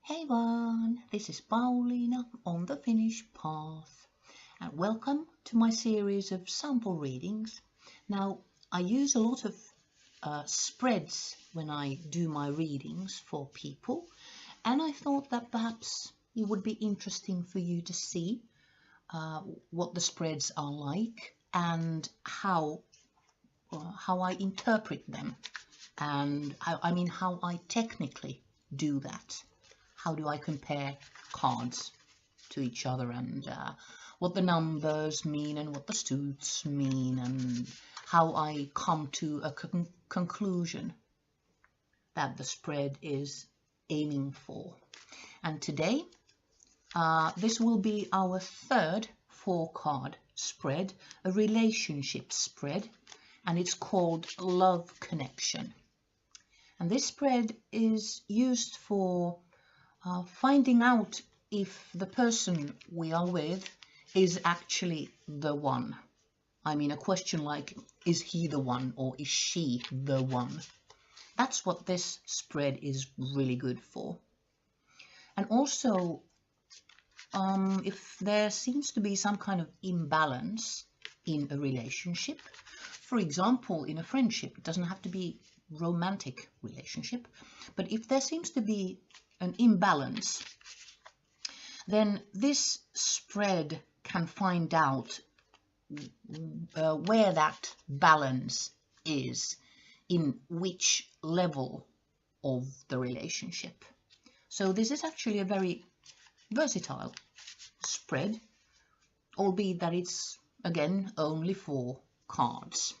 Hey everyone, this is Paulina on the Finnish Path, and welcome to my series of sample readings. Now, I use a lot of spreads when I do my readings for people, and I thought that perhaps it would be interesting for you to see what the spreads are like and how I interpret them, and how I technically do that. How do I compare cards to each other, and what the numbers mean and what the suits mean, and how I come to a conclusion that the spread is aiming for. And today, this will be our third 4-card spread, a relationship spread, and it's called Love Connection. And this spread is used for finding out if the person we are with is actually the one. I mean, a question like, is he the one or is she the one? That's what this spread is really good for. And also, if there seems to be some kind of imbalance in a relationship, for example, in a friendship, it doesn't have to be romantic relationship, but if there seems to be an imbalance, then this spread can find out where that balance is, in which level of the relationship. So this is actually a very versatile spread, albeit that it's, again, only 4 cards.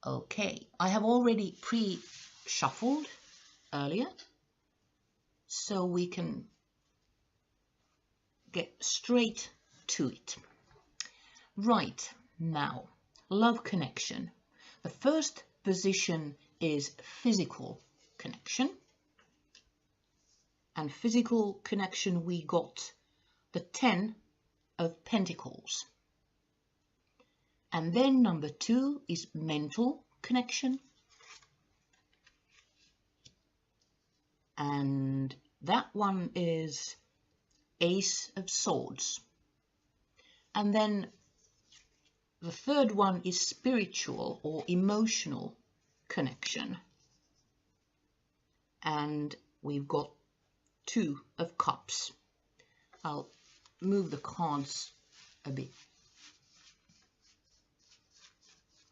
Okay, I have already pre-shuffled earlier, so we can get straight to it. Right, now, love connection. The first position is physical connection. And physical connection, we got the 10 of Pentacles. And then number 2 is mental connection. And that one is Ace of Swords. And then the third one is spiritual or emotional connection. And we've got 2 of Cups. I'll move the cards a bit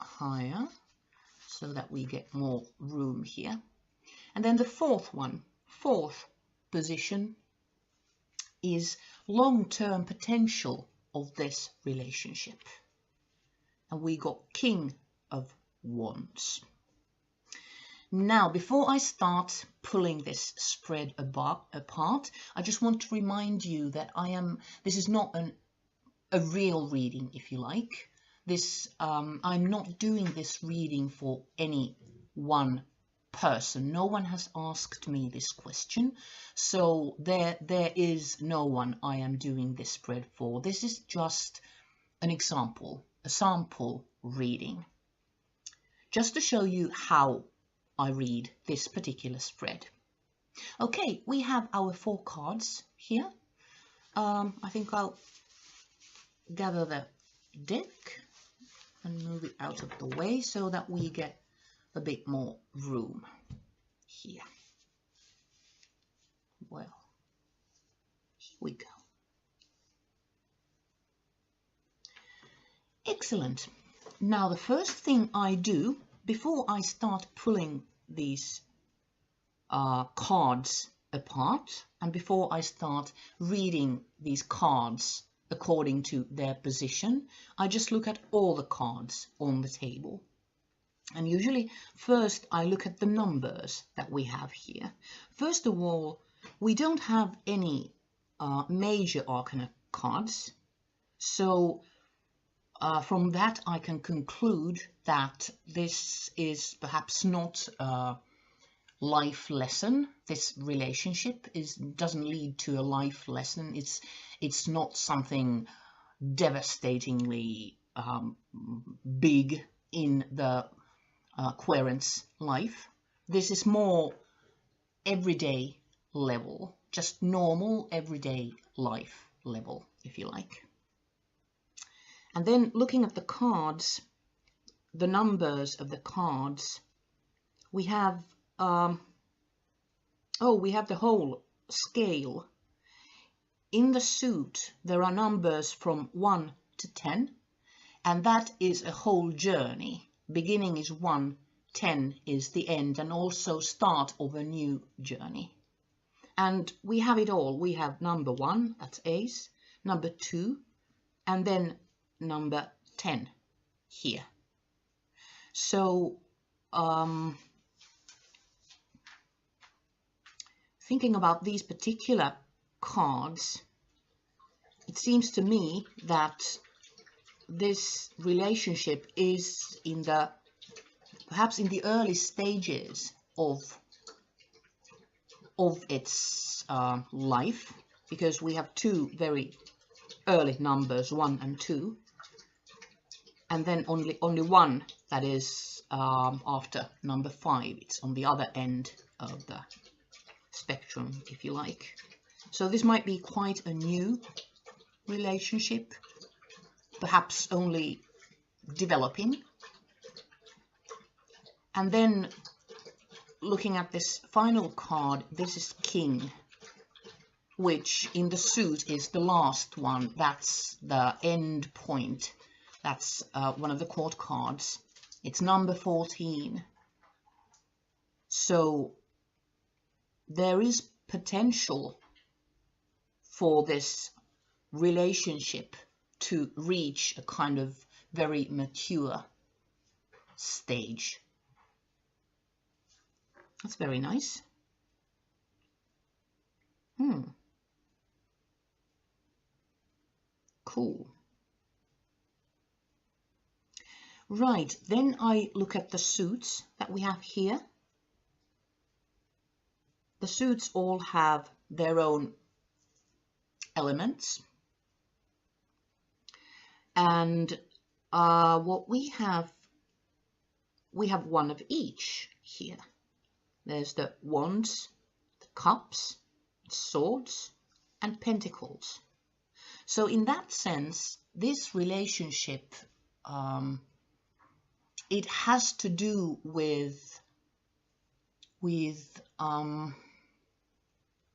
higher so that we get more room here. And then the fourth position is long-term potential of this relationship. And we got King of Wands. Now, before I start pulling this spread apart, I just want to remind you that this is not a real reading, if you like. I'm not doing this reading for any one person. No one has asked me this question, so there is no one I am doing this spread for. This is just an example, a sample reading, just to show you how I read this particular spread. Okay, we have our 4 cards here. I think I'll gather the deck and move it out of the way so that we get a bit more room here. Well, here we go. Excellent. Now, the first thing I do before I start pulling these cards apart, and before I start reading these cards according to their position, I just look at all the cards on the table. And usually, first, I look at the numbers that we have here. First of all, we don't have any major arcana cards. So, from that, I can conclude that this is perhaps not a life lesson. This relationship doesn't lead to a life lesson. It's not something devastatingly big in the querent's life. This is more everyday level, just normal everyday life level, if you like. And then looking at the cards, the numbers of the cards, we have we have the whole scale. In the suit there are numbers from 1 to 10, and that is a whole journey. Beginning is 1, 10 is the end, and also start of a new journey. And we have it all. We have number 1, that's ace, number 2, and then number 10 here. So thinking about these particular cards, it seems to me that this relationship is perhaps in the early stages of its life, because we have two very early numbers, 1 and 2, and then only one that is after number 5. It's on the other end of the spectrum, if you like. So this might be quite a new relationship, perhaps only developing. And then looking at this final card, this is King, which in the suit is the last one. That's the end point. That's one of the court cards. It's number 14. So there is potential for this relationship to reach a kind of very mature stage. That's very nice. Cool. Right, then I look at the suits that we have here. The suits all have their own elements. And what we have one of each here. There's the wands, the cups, swords, and pentacles. So in that sense, this relationship, it has to do with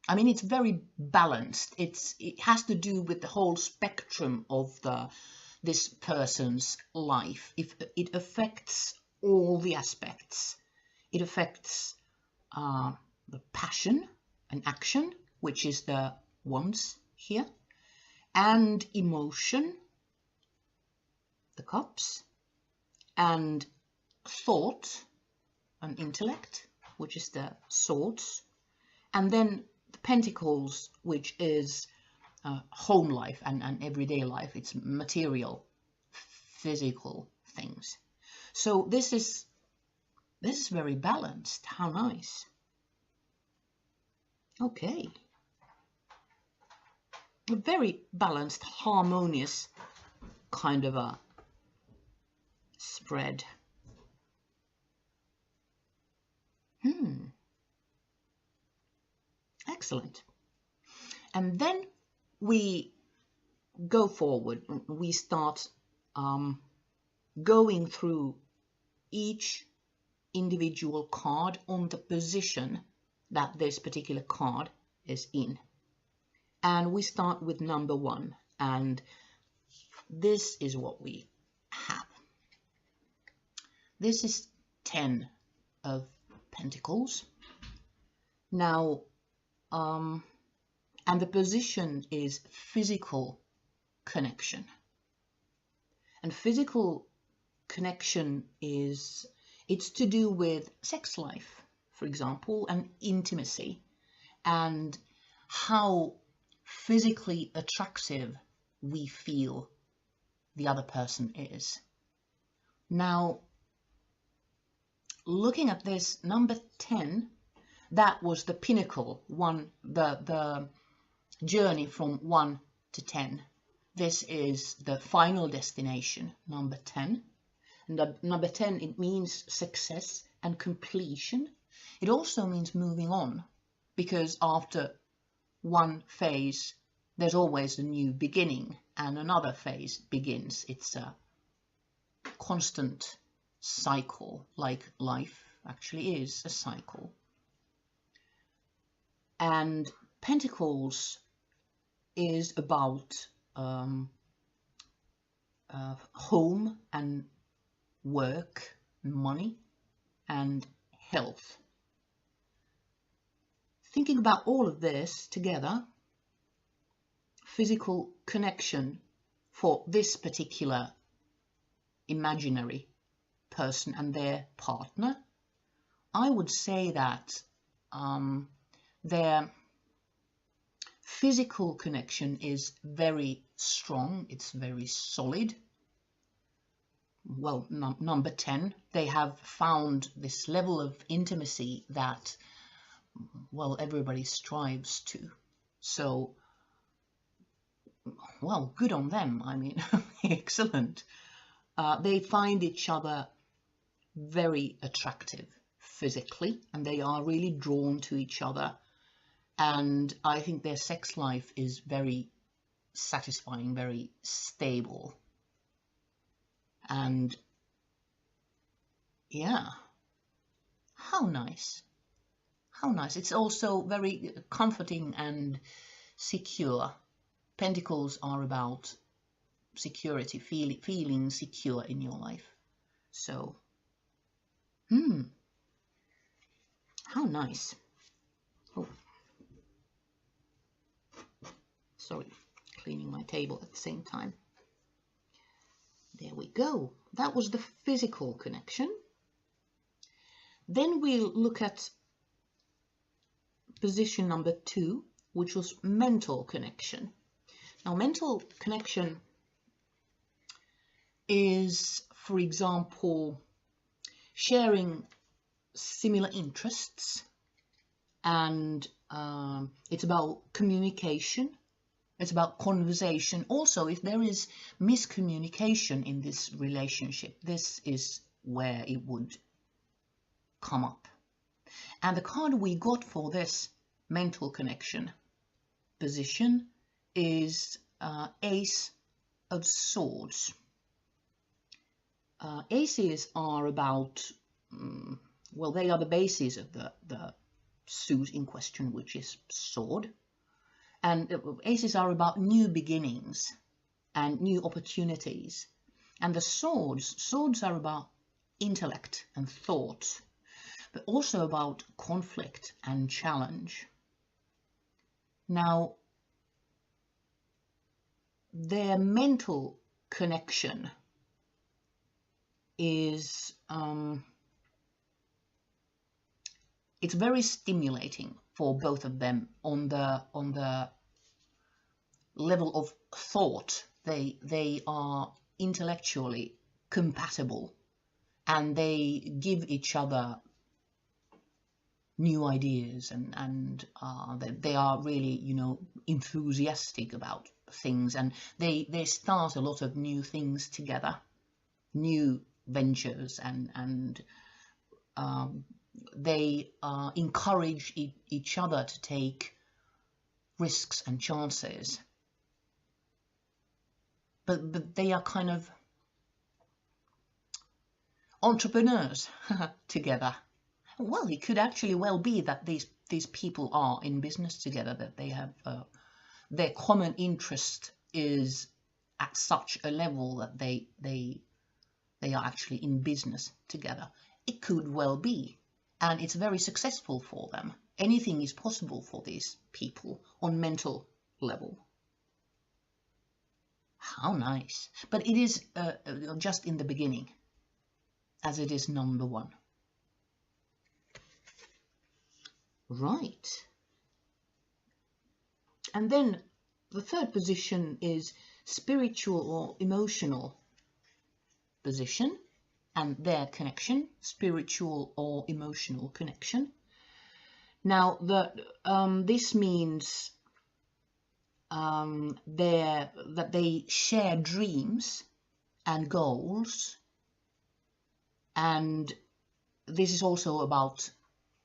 I mean, it's very balanced. It has to do with the whole spectrum of this person's life. If it affects all the aspects, it affects the passion and action, which is the wands here, and emotion, the cups, and thought and intellect, which is the swords, and then the pentacles, which is home life and everyday life. It's material, physical things. So this is very balanced. How nice. Okay. A very balanced, harmonious kind of a spread. Excellent. And then we go forward. We start going through each individual card on the position that this particular card is in. And we start with number 1, and this is what we have. This is 10 of Pentacles. Now, and the position is physical connection. And physical connection it's to do with sex life, for example, and intimacy, and how physically attractive we feel the other person is. Now, looking at this, number 10, that was the pinnacle, the journey from 1 to 10. This is the final destination, number 10. And number 10, it means success and completion. It also means moving on. because after one phase, there's always a new beginning and another phase begins. It's a constant cycle, like life actually is a cycle. And Pentacles is about home and work, money and health. Thinking about all of this together, physical connection for this particular imaginary person and their partner, I would say that their physical connection is very strong, it's very solid. Well, number 10, they have found this level of intimacy that, well, everybody strives to. So, well, good on them. I mean, excellent. They find each other very attractive physically, and they are really drawn to each other. And I think their sex life is very satisfying, very stable. And yeah, how nice. How nice. It's also very comforting and secure. Pentacles are about security, feeling secure in your life. So, how nice. Oh, sorry, cleaning my table at the same time. There we go. That was the physical connection. Then we'll look at position number 2, which was mental connection. Now, mental connection is, for example, sharing similar interests, and it's about communication. It's about conversation. Also, if there is miscommunication in this relationship, this is where it would come up. And the card we got for this mental connection position is Ace of Swords. Aces are about, well, they are the basis of the suit in question, which is sword. And aces are about new beginnings and new opportunities. And the swords are about intellect and thought, but also about conflict and challenge. Now, their mental connection is, it's very stimulating for both of them on the level of thought. They are intellectually compatible, and they give each other new ideas, and they are really, you know, enthusiastic about things, and they start a lot of new things together, new ventures, and they encourage each other to take risks and chances. But they are kind of entrepreneurs together. Well, it could actually well be that these people are in business together, that they have their common interest is at such a level that they are actually in business together. It could well be. And it's very successful for them. Anything is possible for these people on mental level. How nice. But it is just in the beginning, as it is number 1. Right. And then the third position is spiritual or emotional position. And their connection, spiritual or emotional connection. Now, this means that they share dreams and goals, and this is also about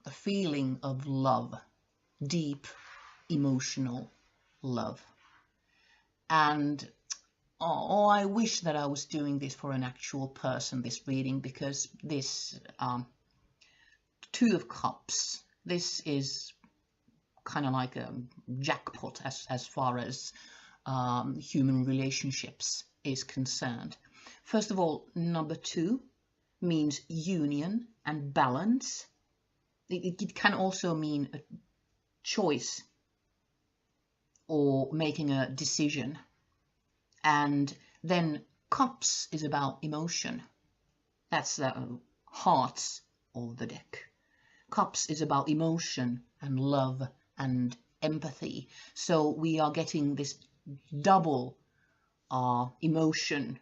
the feeling of love deep emotional love. And I wish that I was doing this for an actual person, this reading, because this Two of Cups, this is kind of like a jackpot as far as human relationships is concerned. First of all, number 2 means union and balance. It can also mean a choice or making a decision. And then Cups is about emotion. That's the hearts of the deck. Cups is about emotion and love and empathy. So we are getting this double emotion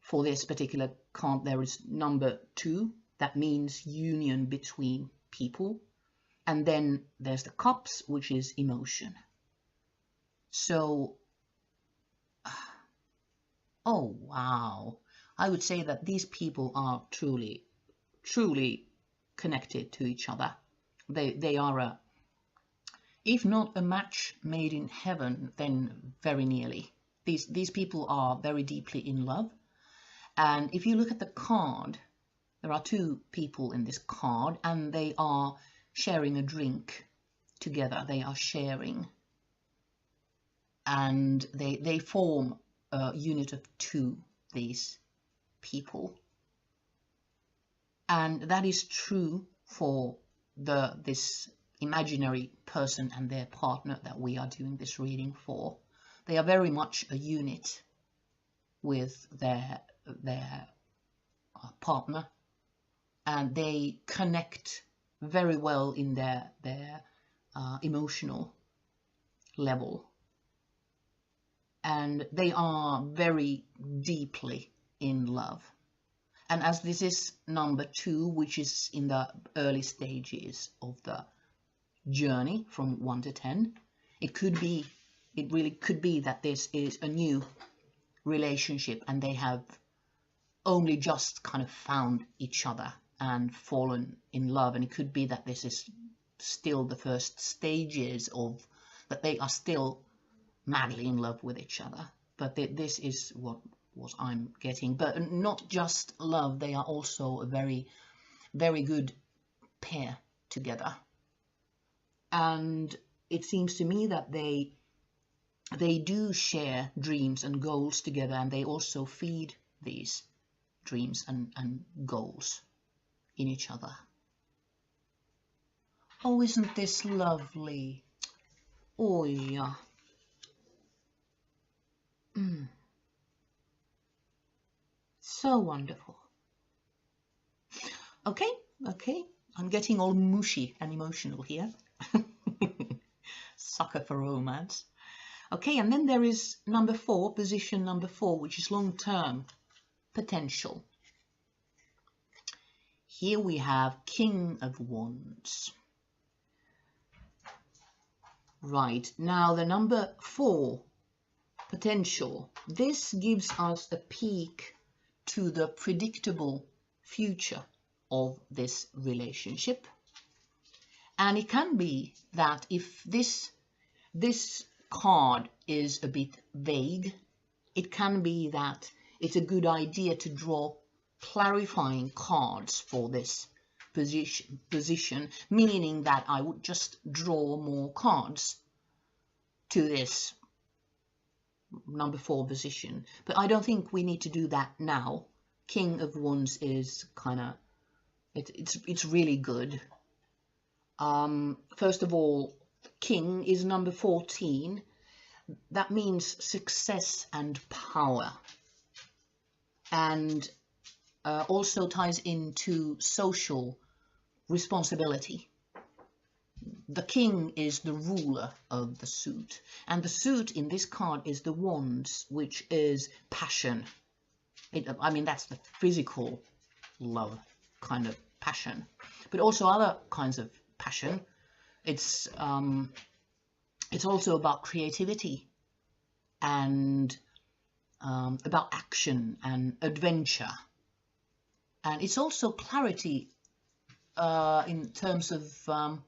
for this particular card. There is number 2, that means union between people. And then there's the Cups, which is emotion. So, oh wow, I would say that these people are truly, truly connected to each other. They are if not a match made in heaven, then very nearly. These people are very deeply in love. And if you look at the card, there are 2 people in this card, and they are sharing a drink together. They are sharing, and they form a unit of 2, these people. And that is true for this imaginary person and their partner that we are doing this reading for. They are very much a unit with their partner, and they connect very well in their emotional level, and they are very deeply in love. And as this is number 2, which is in the early stages of the journey from 1 to 10, it really could be that this is a new relationship and they have only just kind of found each other and fallen in love. And it could be that this is still the first stages of that they are still madly in love with each other. But this is what I'm getting. But not just love, they are also a very, very good pair together. And it seems to me that they do share dreams and goals together, and they also feed these dreams and goals in each other. Oh, isn't this lovely? Oh, yeah. So wonderful. Okay, I'm getting all mushy and emotional here. Sucker for romance. Okay, and then there is number 4, position number 4, which is long-term potential. Here we have King of Wands. Right, now the number 4, potential. This gives us a peek to the predictable future of this relationship. And it can be that if this card is a bit vague, it can be that it's a good idea to draw clarifying cards for this position, meaning that I would just draw more cards to this number 4 position. But I don't think we need to do that now. King of Wands is kind of, it's really good. First of all, King is number 14. That means success and power, and also ties into social responsibility. The King is the ruler of the suit, and the suit in this card is the Wands, which is passion. I mean, that's the physical love kind of passion, but also other kinds of passion. It's also about creativity and about action and adventure, and it's also clarity in terms of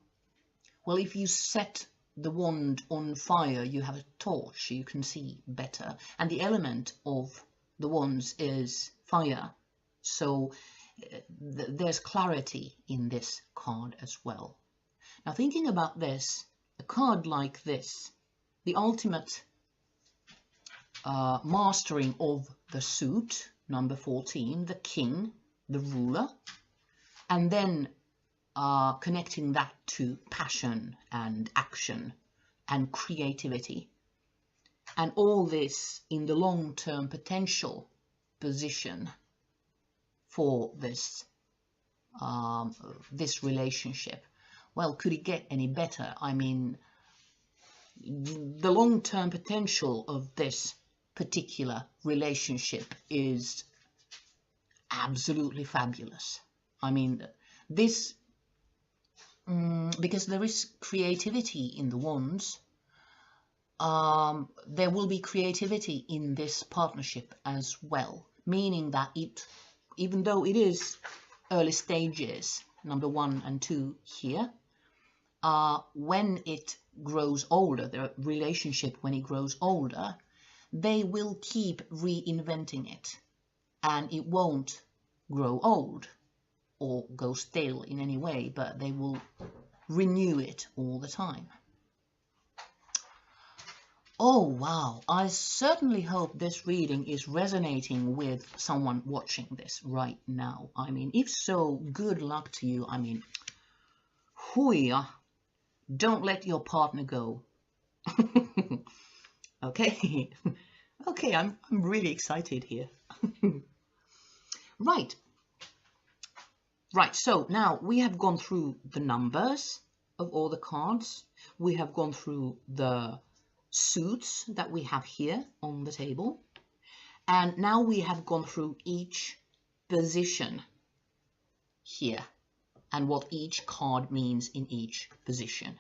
Well, if you set the wand on fire, you have a torch, you can see better. And the element of the wands is fire. So there's clarity in this card as well. Now, thinking about this, a card like this, the ultimate mastering of the suit, number 14, the king, the ruler, and then connecting that to passion and action and creativity. And all this in the long-term potential position for this, this relationship. Well, could it get any better? I mean, the long-term potential of this particular relationship is absolutely fabulous. I mean, this, because there is creativity in the wands, there will be creativity in this partnership as well, meaning that it, even though it is early stages, number 1 and 2 here, when it grows older, the relationship, when it grows older, they will keep reinventing it, and it won't grow old or go stale in any way, but they will renew it all the time. Oh wow, I certainly hope this reading is resonating with someone watching this right now. I mean, if so, good luck to you. I mean, hooyah, don't let your partner go. Okay, okay, I'm really excited here. Right. Right, so now we have gone through the numbers of all the cards. We have gone through the suits that we have here on the table. And now we have gone through each position here and what each card means in each position.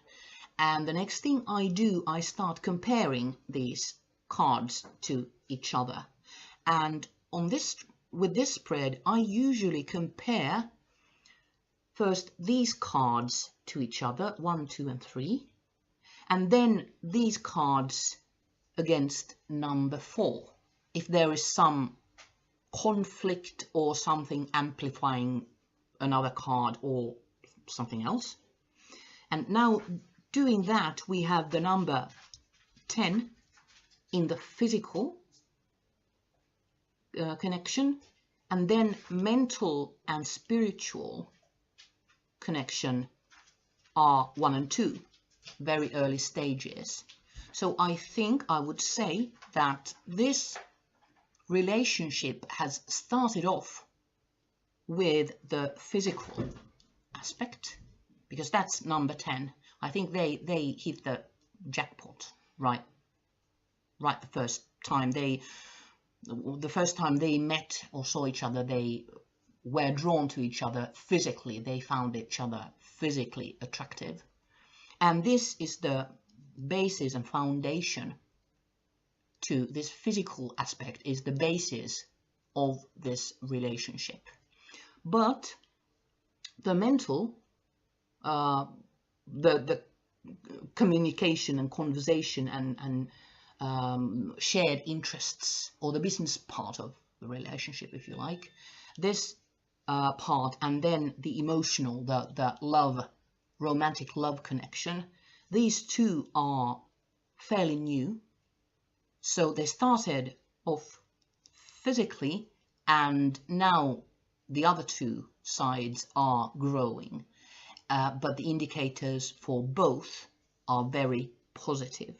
And the next thing I do, I start comparing these cards to each other. And on this, with this spread, I usually compare first these cards to each other, 1, 2, and 3, and then these cards against number 4. If there is some conflict or something amplifying another card or something else. And now doing that, we have the number 10 in the physical connection, and then mental and spiritual connection are 1 and 2, very early stages. So I think I would say that this relationship has started off with the physical aspect, because that's number 10. I think they hit the jackpot right the first time they met or saw each other. They were drawn to each other physically. They found each other physically attractive. And this is the basis and foundation to this physical aspect, is the basis of this relationship. But the mental, the communication and conversation and shared interests, or the business part of the relationship, if you like, this part, and then the emotional, the love, romantic love connection, these two are fairly new. So they started off physically, and now the other two sides are growing, but the indicators for both are very positive.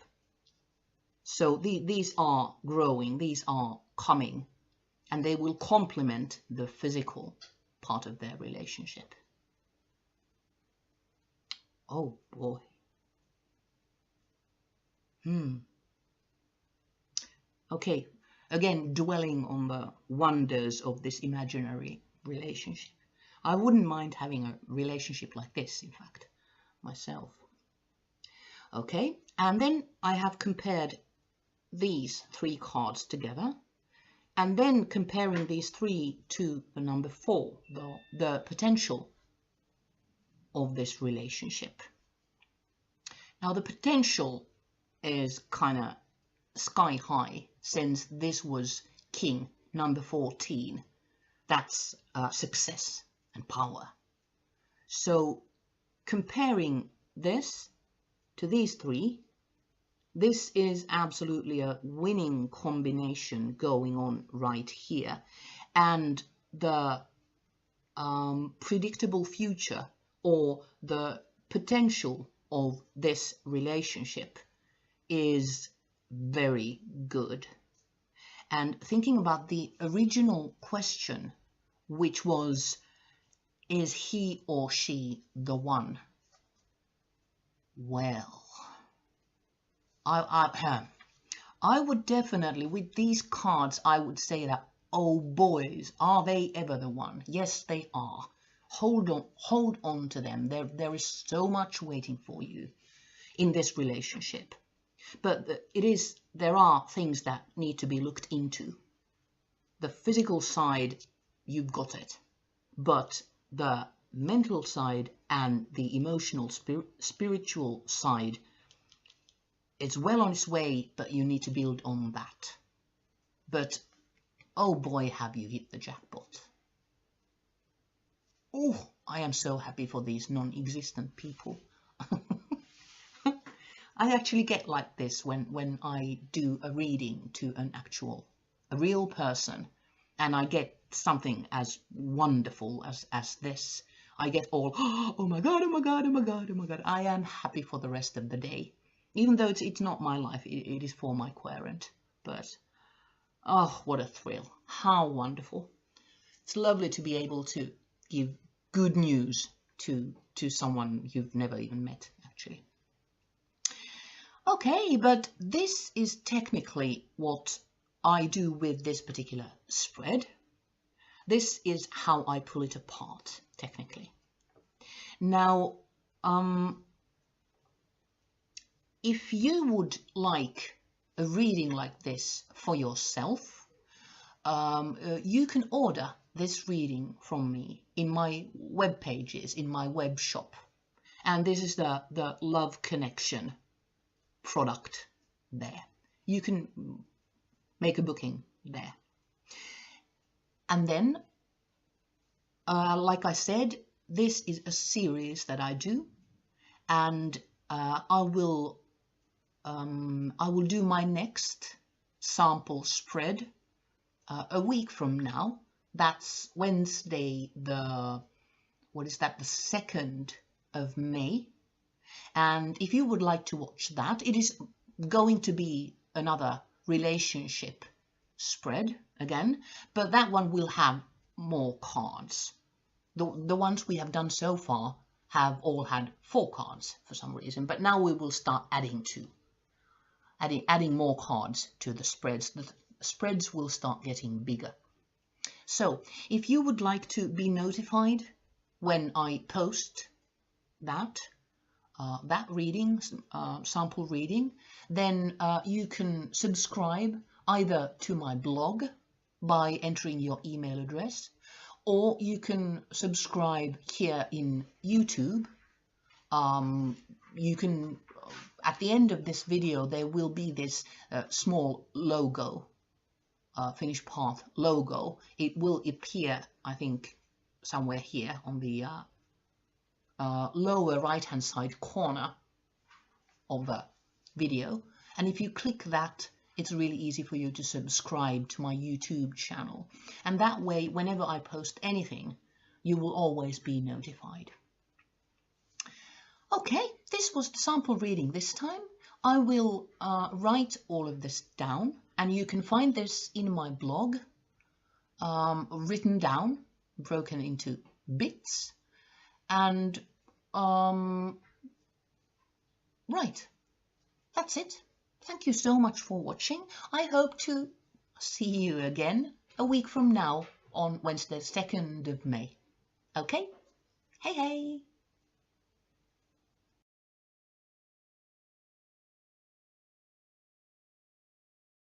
So these are growing, these are coming, and they will complement the physical part of their relationship. Oh boy. Okay, again, dwelling on the wonders of this imaginary relationship. I wouldn't mind having a relationship like this, in fact, myself. Okay, and then I have compared these 3 cards together, and then comparing these 3 to the number 4, the potential of this relationship. Now the potential is kind of sky high, since this was king number 14. That's success and power. So comparing this to these three, this is absolutely a winning combination going on right here. And the predictable future, or the potential of this relationship, is very good. And thinking about the original question, which was, is he or she the one? Well, I would definitely, with these cards, I would say that, oh boys, are they ever the one? Yes, they are. Hold on to them. There is so much waiting for you in this relationship. But there are things that need to be looked into. The physical side, you've got it. But the mental side and the emotional, spiritual side, it's well on its way, but you need to build on that. But, oh boy, have you hit the jackpot. Oh, I am so happy for these non-existent people. I actually get like this when I do a reading to a real person, and I get something as wonderful as this. I get all, oh my God, oh my God, oh my God, oh my God. I am happy for the rest of the day. Even though it's not my life, it is for my querent. But, oh, what a thrill. How wonderful. It's lovely to be able to give good news to someone you've never even met, actually. Okay, but this is technically what I do with this particular spread. This is how I pull it apart, technically. Now, if you would like a reading like this for yourself, you can order this reading from me in my web pages, in my web shop. And this is the Love Connection product there. You can make a booking there. And then, like I said, this is a series that I do, and I will do my next sample spread a week from now. That's Wednesday, the 2nd of May. And if you would like to watch that, it is going to be another relationship spread again, but that one will have more cards. The ones we have done so far have all had 4 cards for some reason, but now we will start adding more cards to the spreads. The spreads will start getting bigger. So if you would like to be notified when I post that reading, sample reading, then you can subscribe either to my blog by entering your email address, or you can subscribe here in YouTube. You can, at the end of this video, there will be this small logo, Finish Path logo. It will appear, I think, somewhere here on the lower right hand side corner of the video, and if you click that, it's really easy for you to subscribe to my YouTube channel, and that way whenever I post anything you will always be notified. Okay, this was the sample reading this time. I will write all of this down, and you can find this in my blog, written down, broken into bits. And right, that's it. Thank you so much for watching. I hope to see you again a week from now on Wednesday, 2nd of May. Okay? Hey, hey!